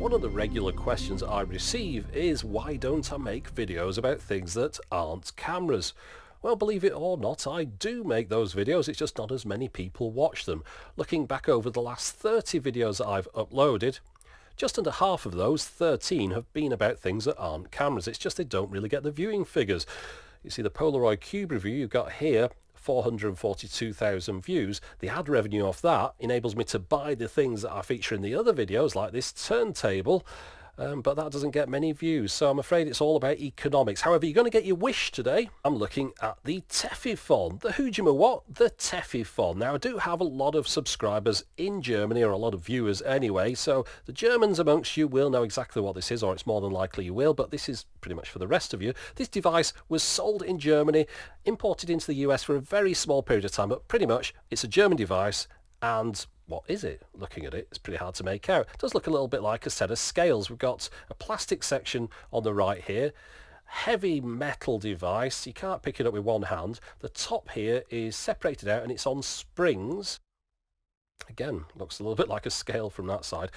One of the regular questions I receive is, why don't I make videos about things that aren't cameras? Well, believe it or not, I do make those videos, it's just not as many people watch them. Looking back over the last 30 videos that I've uploaded, just under half of those, 13, have been about things that aren't cameras. It's just they don't really get the viewing figures. You see the Polaroid Cube review you've got here, 442,000 views. The ad revenue off that enables me to buy the things that I feature in the other videos, like this turntable, but that doesn't get many views, so I'm afraid it's all about economics. However, you're going to get your wish today. I'm looking at the Tefifon. The Hujima what? The Tefifon. Now, I do have a lot of subscribers in Germany, or a lot of viewers anyway, so the Germans amongst you will know exactly what this is, or it's more than likely you will, but this is pretty much for the rest of you. This device was sold in Germany, imported into the US for a very small period of time, but pretty much it's a German device. And what is it? Looking at it, it's pretty hard to make out. It does look a little bit like a set of scales. We've got a plastic section on the right here, heavy metal device. You can't pick it up with one hand. The top here is separated out and it's on springs. Again, looks a little bit like a scale from that side.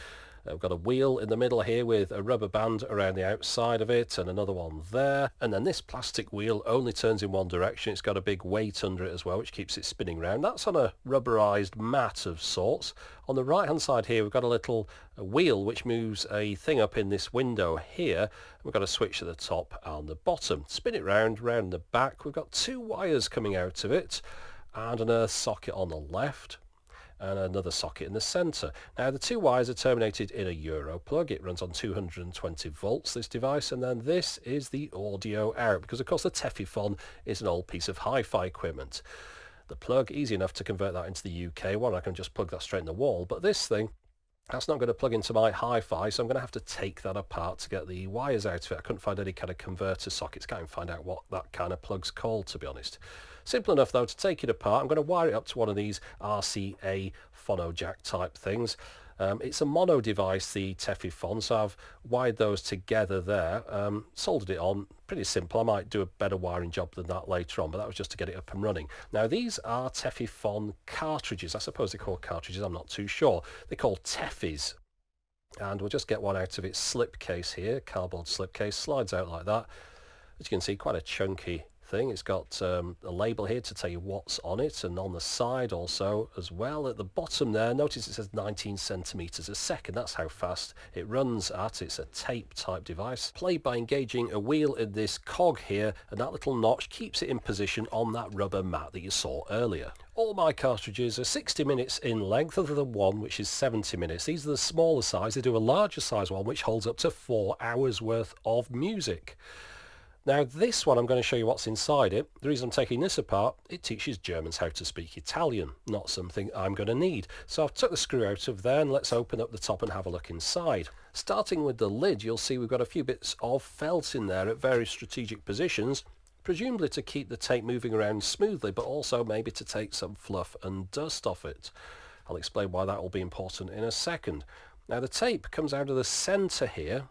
We've got a wheel in the middle here with a rubber band around the outside of it and another one there. And then this plastic wheel only turns in one direction. It's got a big weight under it as well, which keeps it spinning round. That's on a rubberized mat of sorts. On the right hand side here, we've got a little wheel which moves a thing up in this window here. We've got a switch at the top and the bottom. Spin it round the back. We've got two wires coming out of it and an earth socket on the left and another socket in the centre. Now the two wires are terminated in a Euro plug. It runs on 220 volts, this device, and then this is the audio out, because of course the Tefifon is an old piece of hi-fi equipment. The plug, easy enough to convert that into the UK one. I can just plug that straight in the wall, but this thing, that's not going to plug into my hi-fi, so I'm going to have to take that apart to get the wires out of it. I couldn't find any kind of converter sockets. Can't even find out what that kind of plug's called, to be honest. Simple enough though to take it apart. I'm going to wire it up to one of these RCA phono jack type things. It's a mono device, the Tefifon, so I've wired those together there, soldered it on. Pretty simple. I might do a better wiring job than that later on, but that was just to get it up and running. Now these are Tefifon cartridges. I suppose they're called cartridges, I'm not too sure. They're called Tefis. And we'll just get one out of its slipcase here, cardboard slipcase, slides out like that. As you can see, quite a chunky thing. It's got a label here to tell you what's on it, and on the side also as well at the bottom there, notice it says 19 centimeters a second. That's how fast it runs at. It's a tape type device, played by engaging a wheel in this cog here, and that little notch keeps it in position on that rubber mat that you saw earlier. All my cartridges are 60 minutes in length, other than one which is 70 minutes. These are the smaller size. They do a larger size one which holds up to 4 hours worth of music. Now this one, I'm going to show you what's inside it. The reason I'm taking this apart, it teaches Germans how to speak Italian, not something I'm going to need. So I've took the screw out of there, and let's open up the top and have a look inside. Starting with the lid, you'll see we've got a few bits of felt in there at various strategic positions, presumably to keep the tape moving around smoothly, but also maybe to take some fluff and dust off it. I'll explain why that will be important in a second. Now the tape comes out of the centre here,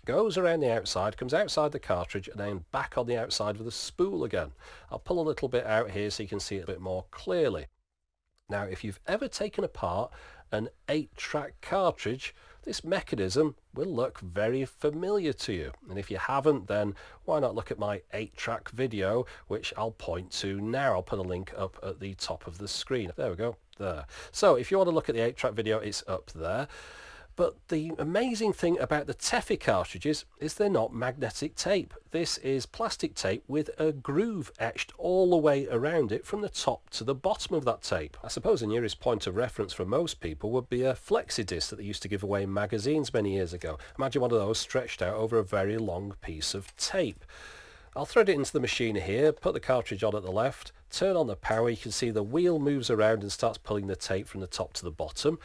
goes around the outside, comes outside the cartridge, and then back on the outside with a spool again. I'll pull a little bit out here so you can see it a bit more clearly. Now, if you've ever taken apart an 8-track cartridge, this mechanism will look very familiar to you. And if you haven't, then why not look at my 8-track video, which I'll point to now. I'll put a link up at the top of the screen. There we go, there. So if you want to look at the 8-track video, it's up there. But the amazing thing about the Tefi cartridges is they're not magnetic tape. This is plastic tape with a groove etched all the way around it from the top to the bottom of that tape. I suppose the nearest point of reference for most people would be a flexi disc that they used to give away in magazines many years ago. Imagine one of those stretched out over a very long piece of tape. I'll thread it into the machine here, put the cartridge on at the left, turn on the power. You can see the wheel moves around and starts pulling the tape from the top to the bottom.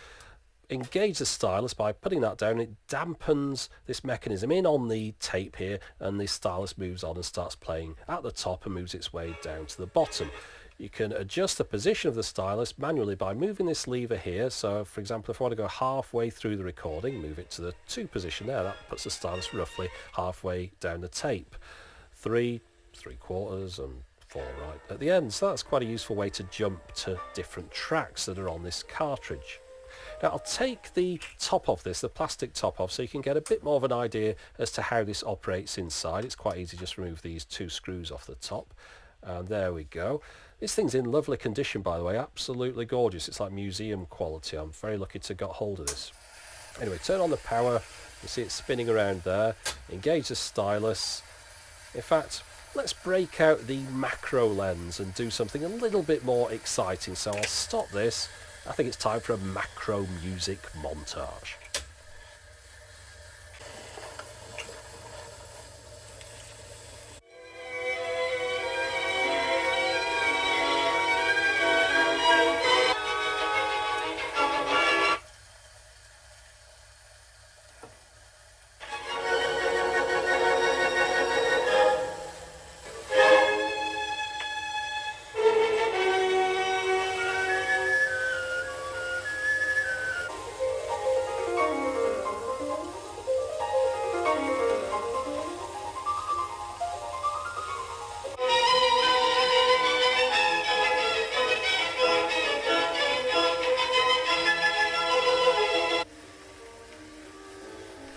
Engage the stylus by putting that down. It dampens this mechanism in on the tape here, and the stylus moves on and starts playing at the top and moves its way down to the bottom. You can adjust the position of the stylus manually by moving this lever here. So for example, if I want to go halfway through the recording, move it to the 2 position there. That puts the stylus roughly halfway down the tape. 3, 3/4 and 4 right at the end. So that's quite a useful way to jump to different tracks that are on this cartridge. Now I'll take the top off this, the plastic top off, so you can get a bit more of an idea as to how this operates inside. It's quite easy, just remove these two screws off the top. And there we go. This thing's in lovely condition, by the way, absolutely gorgeous. It's like museum quality. I'm very lucky to got hold of this. Anyway, turn on the power. You see it spinning around there. Engage the stylus. In fact, let's break out the macro lens and do something a little bit more exciting. So I'll stop this. I think it's time for a macro music montage.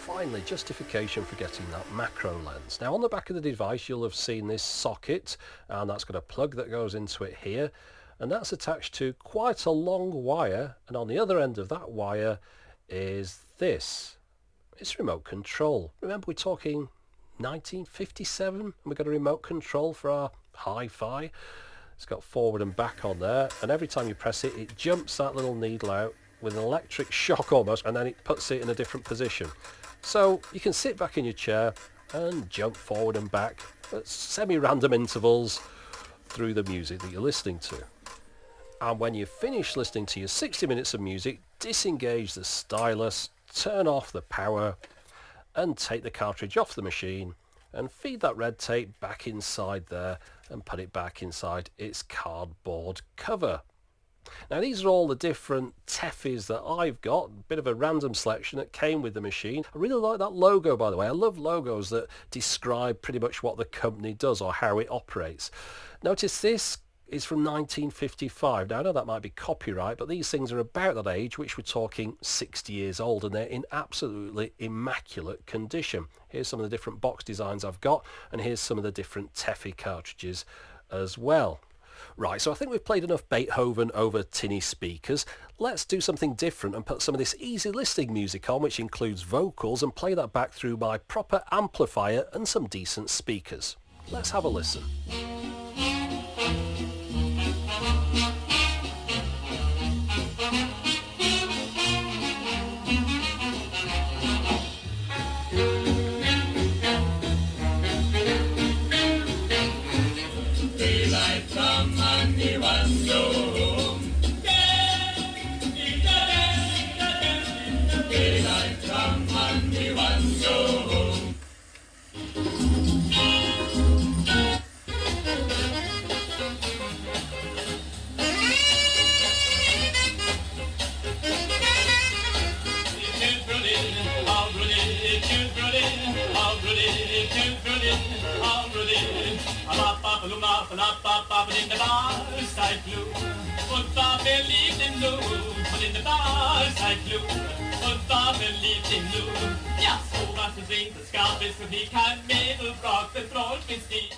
Finally, justification for getting that macro lens. Now on the back of the device you'll have seen this socket, and that's got a plug that goes into it here, and that's attached to quite a long wire, and on the other end of that wire is this. It's remote control. Remember, we're talking 1957 and we've got a remote control for our hi-fi. It's got forward and back on there, and every time you press it, it jumps that little needle out with an electric shock almost, and then it puts it in a different position. So you can sit back in your chair and jump forward and back at semi-random intervals through the music that you're listening to. And when you finish listening to your 60 minutes of music, disengage the stylus, turn off the power, and take the cartridge off the machine and feed that red tape back inside there and put it back inside its cardboard cover. Now these are all the different Tefis that I've got, a bit of a random selection that came with the machine. I really like that logo, by the way. I love logos that describe pretty much what the company does or how it operates. Notice this is from 1955. Now I know that might be copyright, but these things are about that age, which we're talking 60 years old, and they're in absolutely immaculate condition. Here's some of the different box designs I've got, and here's some of the different Tefi cartridges as well. Right, so I think we've played enough Beethoven over tinny speakers. Let's do something different and put some of this easy listening music on, which includes vocals, and play that back through my proper amplifier and some decent speakers. Let's have a listen. In the bar, side blue, und war verliebt im Nu. Und in the bar, side blue, und war verliebt im Nu. Ja, so was zu trinken, es gab es noch nie, kein Mädel fragt den Froschkinsky.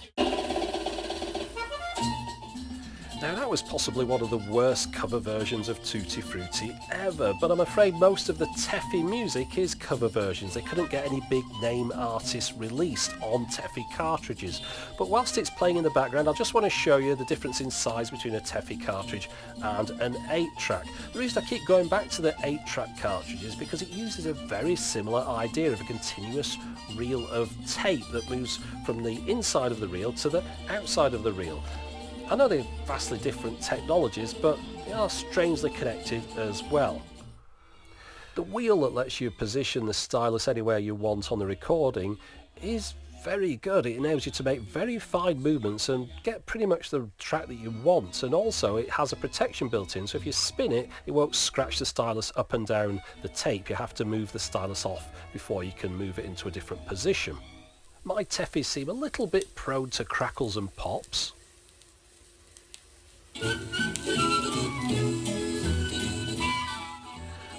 Now that was possibly one of the worst cover versions of Tutti Frutti ever, but I'm afraid most of the Tefi music is cover versions. They couldn't get any big name artists released on Tefi cartridges. But whilst it's playing in the background, I just want to show you the difference in size between a Tefi cartridge and an 8-track. The reason I keep going back to the 8-track cartridge is because it uses a very similar idea of a continuous reel of tape that moves from the inside of the reel to the outside of the reel. I know they're vastly different technologies, but they are strangely connected as well. The wheel that lets you position the stylus anywhere you want on the recording is very good. It enables you to make very fine movements and get pretty much the track that you want, and also it has a protection built in, so if you spin it, it won't scratch the stylus up and down the tape. You have to move the stylus off before you can move it into a different position. My Tefis seem a little bit prone to crackles and pops.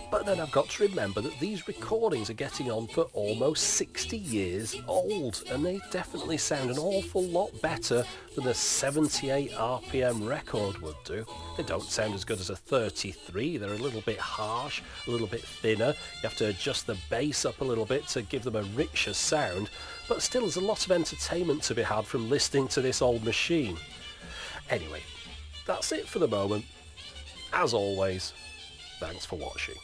But But then I've got to remember that these recordings are getting on for almost 60 years old, and they definitely sound an awful lot better than a 78 RPM record would do. They don't sound as good as a 33, they're a little bit harsh, a little bit thinner. You have to adjust the bass up a little bit to give them a richer sound, but still there's a lot of entertainment to be had from listening to this old machine. Anyway, that's it for the moment. As always, thanks for watching.